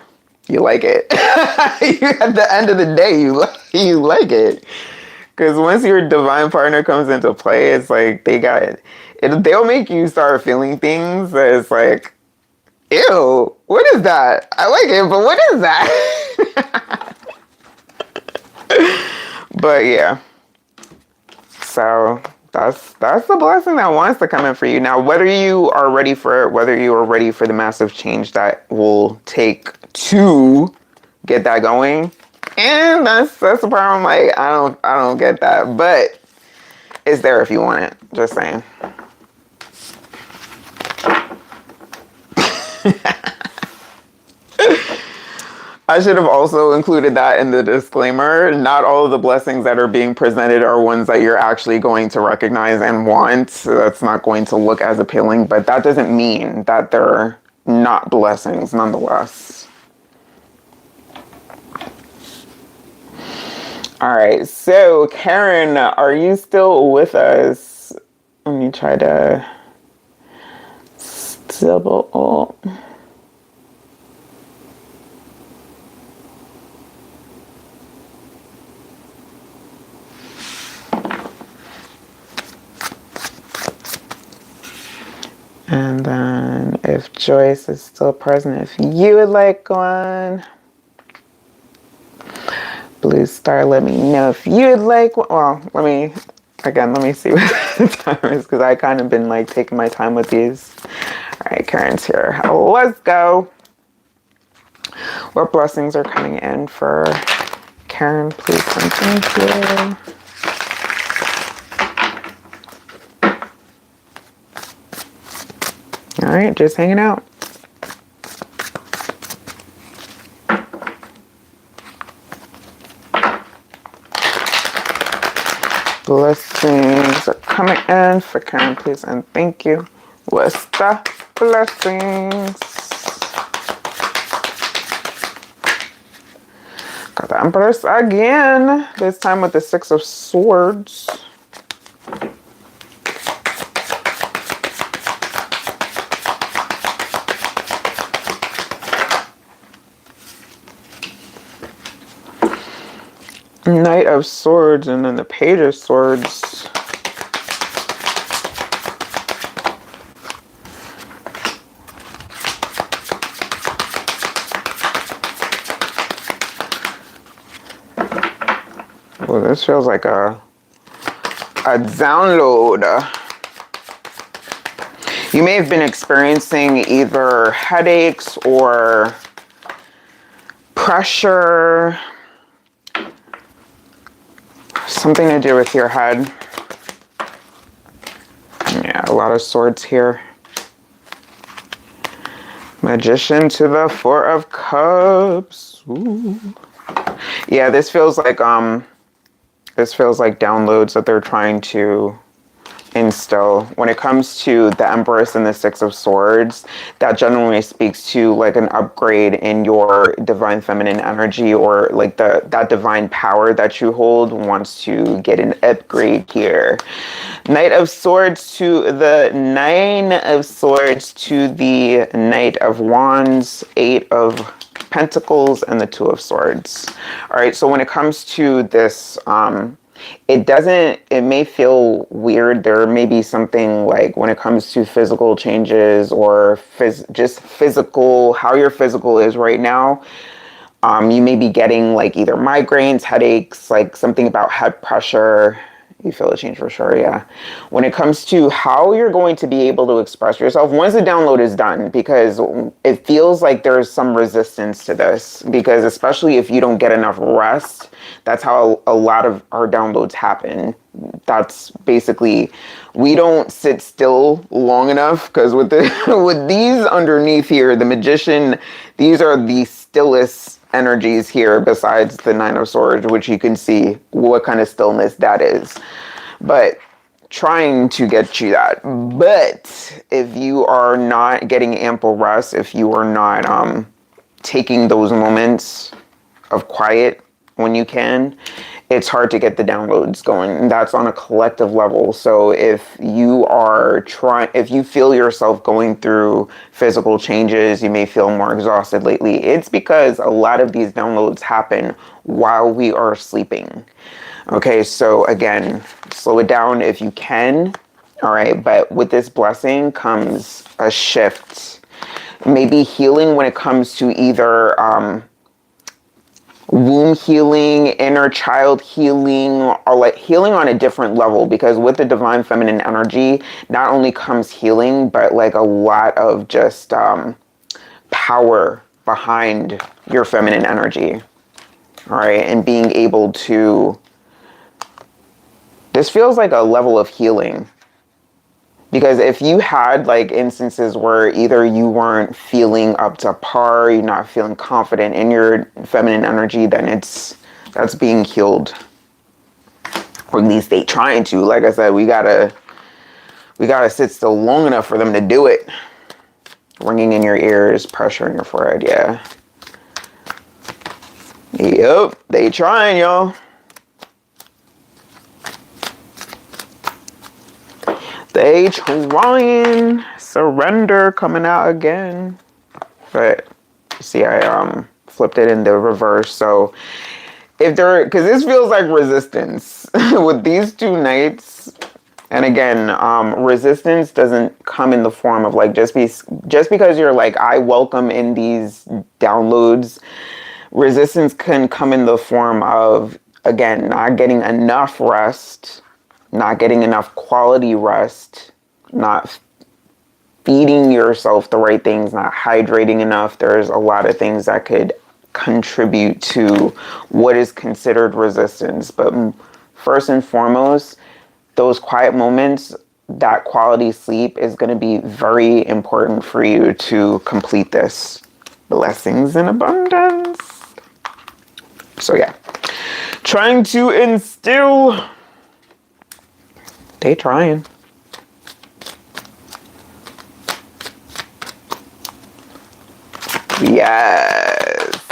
you like it. At the end of the day, you like it. Because once your divine partner comes into play, it's like they'll make you start feeling things that it's like, ew, what is that? I like it, but what is that? But yeah. So that's the blessing that wants to come in for you. Now, whether you are ready for it, whether you are ready for the massive change that will take to get that going, and that's the problem. Like I don't get that, but it's there if you want it. Just saying. I should have also included that in the disclaimer. Not all of the blessings that are being presented are ones that you're actually going to recognize and want. So that's not going to look as appealing, but that doesn't mean that they're not blessings nonetheless. All right, so Karen, are you still with us? Let me try to double up. And then if Joyce is still present, if you would like one. Blue Star, let me know if you would like one. Well, let me see what the time is because I kind of been like taking my time with these. All right, Karen's here. Let's go. What blessings are coming in for Karen, please and thank you. All right, just hanging out. Blessings are coming in for Karen, please and thank you. What's the blessings? Got the Empress again, this time with the Six of Swords. Knight of Swords and then the Page of Swords. Well, this feels like a download. You may have been experiencing either headaches or pressure, something to do with your head. Yeah, a lot of swords here. Magician to the Four of Cups. Ooh. Yeah, this feels like downloads that they're trying to instill. When it comes to the Empress and the Six of Swords, that generally speaks to like an upgrade in your divine feminine energy, or like that divine power that you hold wants to get an upgrade here. Knight of Swords to the Nine of Swords to the Knight of Wands, Eight of Pentacles, and the Two of Swords. All right, so when it comes to this, it may feel weird. There may be something like when it comes to physical changes or just physical, how your physical is right now. You may be getting like either migraines, headaches, like something about head pressure. You feel a change for sure, yeah. When it comes to how you're going to be able to express yourself once the download is done, because it feels like there's some resistance to this, because especially if you don't get enough rest, that's how a lot of our downloads happen. That's basically, we don't sit still long enough, because with these underneath here, the Magician, these are the stillest energies here besides the Nine of Swords, which you can see what kind of stillness that is. But trying to get you that. But if you are not getting ample rest, if you are not taking those moments of quiet when you can, it's hard to get the downloads going. And that's on a collective level. So if you are if you feel yourself going through physical changes, you may feel more exhausted lately. It's because a lot of these downloads happen while we are sleeping. Okay, so again, slow it down if you can. All right, but with this blessing comes a shift. Maybe healing when it comes to either womb healing, inner child healing, or like healing on a different level, because with the divine feminine energy, not only comes healing, but like a lot of just power behind your feminine energy. All right, and being able to, this feels like a level of healing. Because if you had like instances where either you weren't feeling up to par, you're not feeling confident in your feminine energy, then that's being healed. Or at least they trying to. Like I said, we gotta sit still long enough for them to do it. Ringing in your ears, pressure in your forehead, yeah. Yep, they trying, y'all. They trying. Surrender coming out again. But see, I flipped it in the reverse. So if because this feels like resistance with these two knights. And again, resistance doesn't come in the form of like just because you're like, I welcome in these downloads. Resistance can come in the form of, again, not getting enough rest, not getting enough quality rest, not feeding yourself the right things, not hydrating enough. There's a lot of things that could contribute to what is considered resistance. But first and foremost, those quiet moments, that quality sleep is going to be very important for you to complete this. Blessings in abundance. So yeah, trying to instill. They trying. Yes.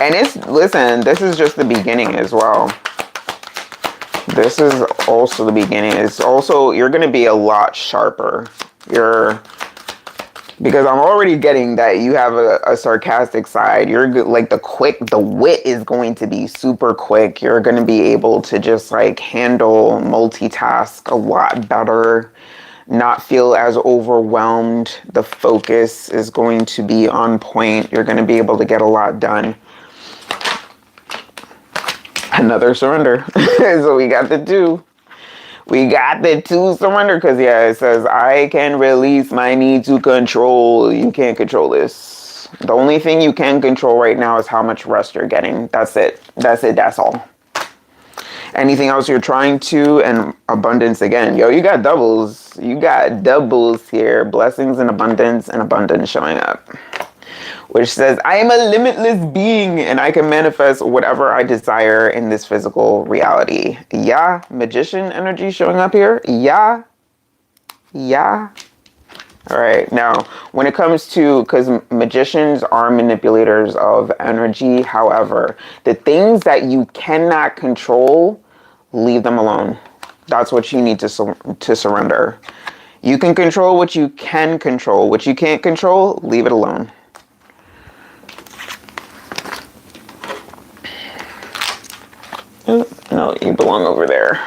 And listen, this is just the beginning as well. This is also the beginning. It's also, you're going to be a lot sharper. Because I'm already getting that you have a sarcastic side. You're like the wit is going to be super quick. You're going to be able to just like handle, multitask a lot better, not feel as overwhelmed. The focus is going to be on point. You're going to be able to get a lot done. Another surrender. So we got the two. We got the two surrender, because yeah, it says, I can release my need to control. You can't control this. The only thing you can control right now is how much rest you're getting. That's it. That's it. That's all. Anything else you're trying to, and abundance again. Yo, you got doubles. You got doubles here. Blessings and abundance showing up. Which says, I am a limitless being and I can manifest whatever I desire in this physical reality. Yeah, magician energy showing up here. Yeah. Yeah. All right. Now, when it comes to, because magicians are manipulators of energy. However, the things that you cannot control, leave them alone. That's what you need to surrender. You can control what you can control. What you can't control, leave it alone. No, you belong over there.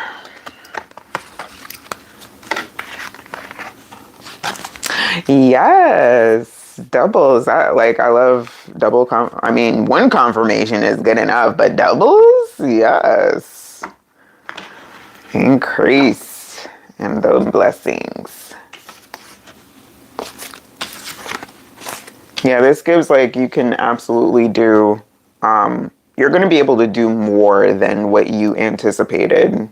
Yes, doubles. I love double. One confirmation is good enough, but doubles, yes. Increase in those blessings. Yeah, this gives like you can absolutely do. You're going to be able to do more than what you anticipated,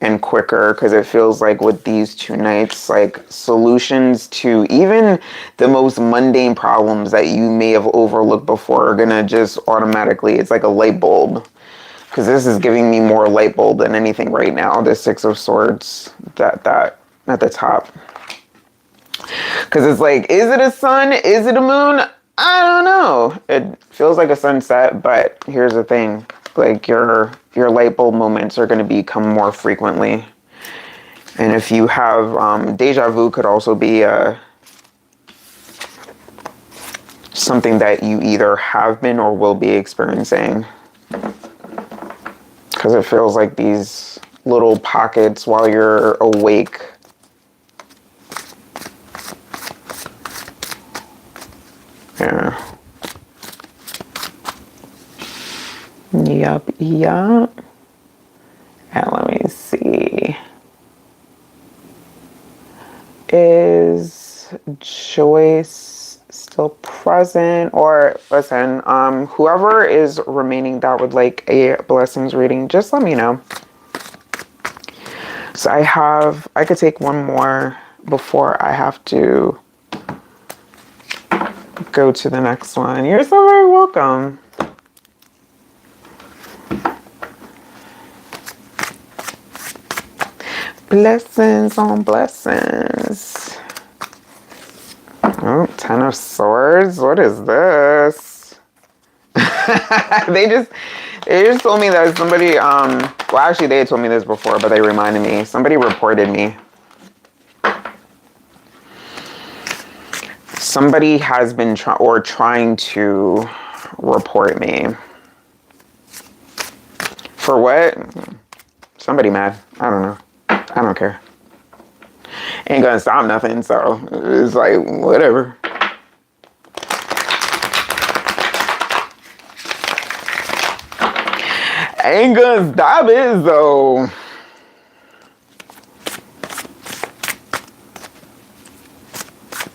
and quicker, because it feels like with these two nights, like solutions to even the most mundane problems that you may have overlooked before are going to just automatically, it's like a light bulb, because this is giving me more light bulb than anything right now. The Six of Swords, that at the top, because it's like, is it a sun? Is it a moon? I don't know. It feels like a sunset, but here's the thing. like your light bulb moments are going to become more frequently. And if you have deja vu, could also be something that you either have been or will be experiencing, because it feels like these little pockets while you're awake. Yeah. Yup. And let me see. Is Joyce still present? Or listen, whoever is remaining that would like a blessings reading, just let me know. So I could take one more before I have to go to the next one. You're so very welcome. Blessings on blessings. Oh, 10 of Swords. What is this? They just told me that somebody, well, actually they had told me this before, but they reminded me. Somebody reported me. Somebody has been trying to report me. For what? Somebody mad. I don't know. I don't care. Ain't gonna stop nothing, so it's like, whatever. Ain't gonna stop it, though.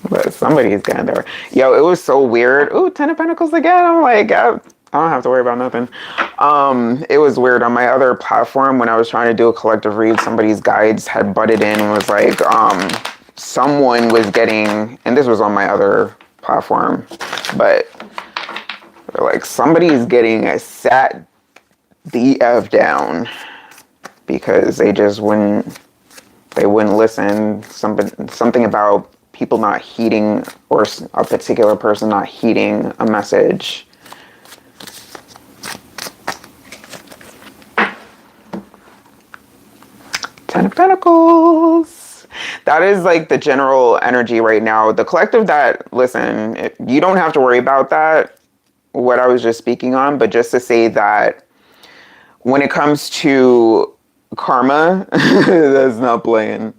But somebody's getting there. Yo, it was so weird. Ooh, 10 of Pentacles again. I'm like, I don't have to worry about nothing. It was weird. On my other platform, when I was trying to do a collective read, somebody's guides had butted in and was like, someone was getting, and this was on my other platform, but they're like, somebody's getting a sat the F down because they just wouldn't listen. Something about people not heeding, or a particular person not heeding a message. Ten of Pentacles. That is like the general energy right now. The collective that, listen, you don't have to worry about that, what I was just speaking on, but just to say that when it comes to karma, that's not playing.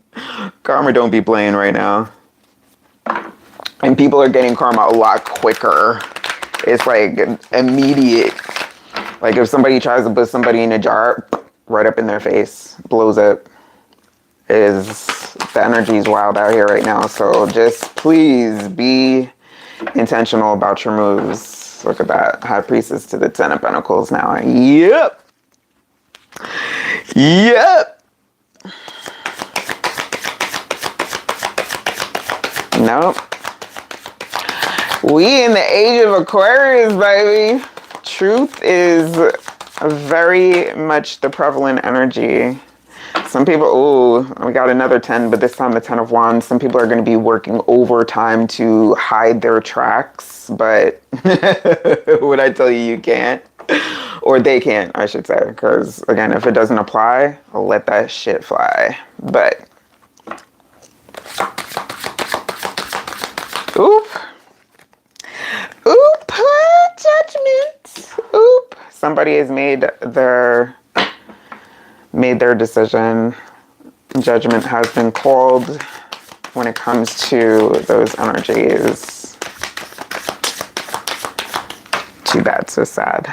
Karma don't be playing right now. And people are getting karma a lot quicker. It's like immediate. Like if somebody tries to put somebody in a jar, right up in their face, blows up. The energy's wild out here right now. So just please be intentional about your moves. Look at that. High Priestess to the 10 of Pentacles now. Yep. Nope. We in the age of Aquarius, baby. Truth is very much the prevalent energy. Some people, ooh, we got another 10, but this time the 10 of Wands. Some people are going to be working overtime to hide their tracks, but would I tell you you can't? Or they can't, I should say, because again, if it doesn't apply, I'll let that shit fly. But oop, judgment. Oop, somebody has made their decision. Judgment has been called when it comes to those energies. Too bad, so sad.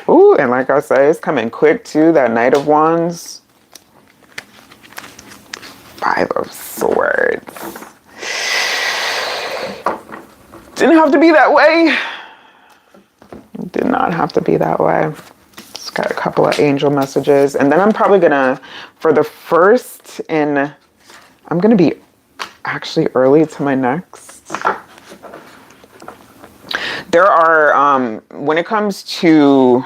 Ooh, and like I say, it's coming quick too, that Knight of Wands. 5 of Swords. Didn't have to be that way. Did not have to be that way. Just got a couple of angel messages. And then I'm probably gonna, for the first I'm gonna be actually early to my next. There are, when it comes to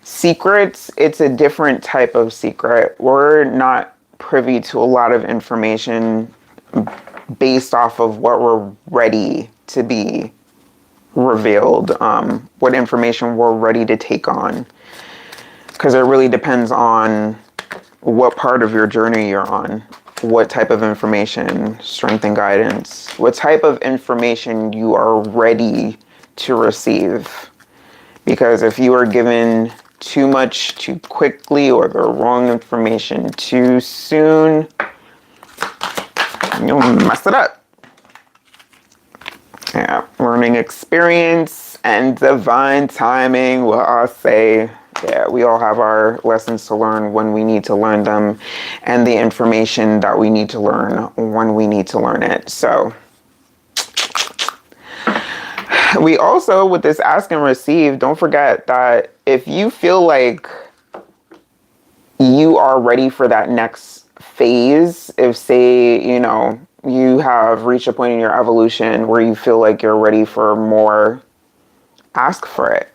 secrets, it's a different type of secret. We're not privy to a lot of information based off of what we're ready to be revealed, what information we're ready to take on. Because it really depends on what part of your journey you're on, what type of information, strength and guidance, what type of information you are ready to receive. Because if you are given too much too quickly or the wrong information too soon, you'll mess it up. Yeah, learning experience and divine timing, well, I'll say, yeah, we all have our lessons to learn when we need to learn them, and the information that we need to learn when we need to learn it. So we also, with this ask and receive, don't forget that if you feel like you are ready for that next phase, if say, you know, you have reached a point in your evolution where you feel like you're ready for more, ask for it.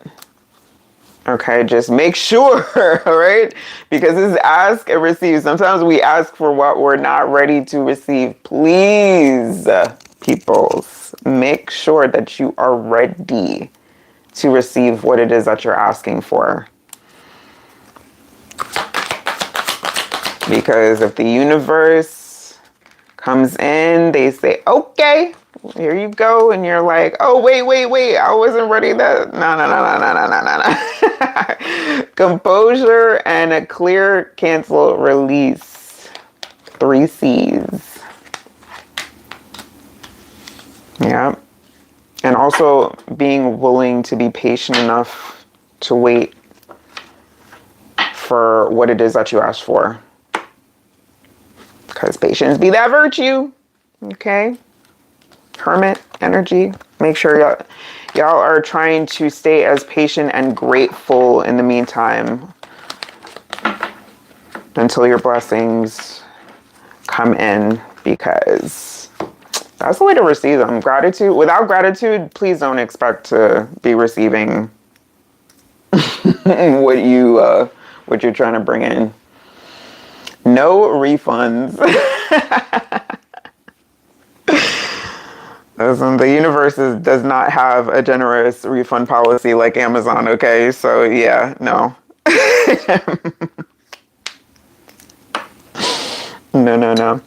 Okay, just make sure, all right? Because it's ask and receive. Sometimes we ask for what we're not ready to receive. Please, peoples, make sure that you are ready to receive what it is that you're asking for. Because if the universe comes in, they say, okay, here you go. And you're like, oh, wait, I wasn't ready. No. Composure and a clear, cancel, release. 3 C's. Yeah. And also being willing to be patient enough to wait for what it is that you asked for. Because patience be that virtue. Okay. Hermit energy. Make sure y'all are trying to stay as patient and grateful in the meantime until your blessings come in, because that's the way to receive them. Gratitude. Without gratitude, please don't expect to be receiving what you're trying to bring in. No refunds. Listen, the universe does not have a generous refund policy like Amazon, okay? So, yeah, no. No.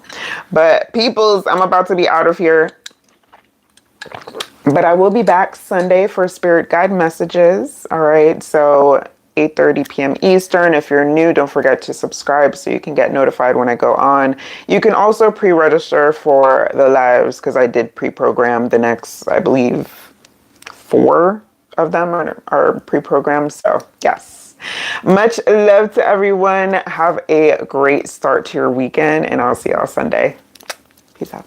But, peoples, I'm about to be out of here. But I will be back Sunday for Spirit Guide messages, all right? So, 8:30 p.m. Eastern. If you're new, don't forget to subscribe so you can get notified when I go on. You can also pre-register for the lives, because I did pre-program the next, I believe, 4 of them are pre-programmed. So yes, much love to everyone. Have a great start to your weekend, and I'll see y'all Sunday. Peace out.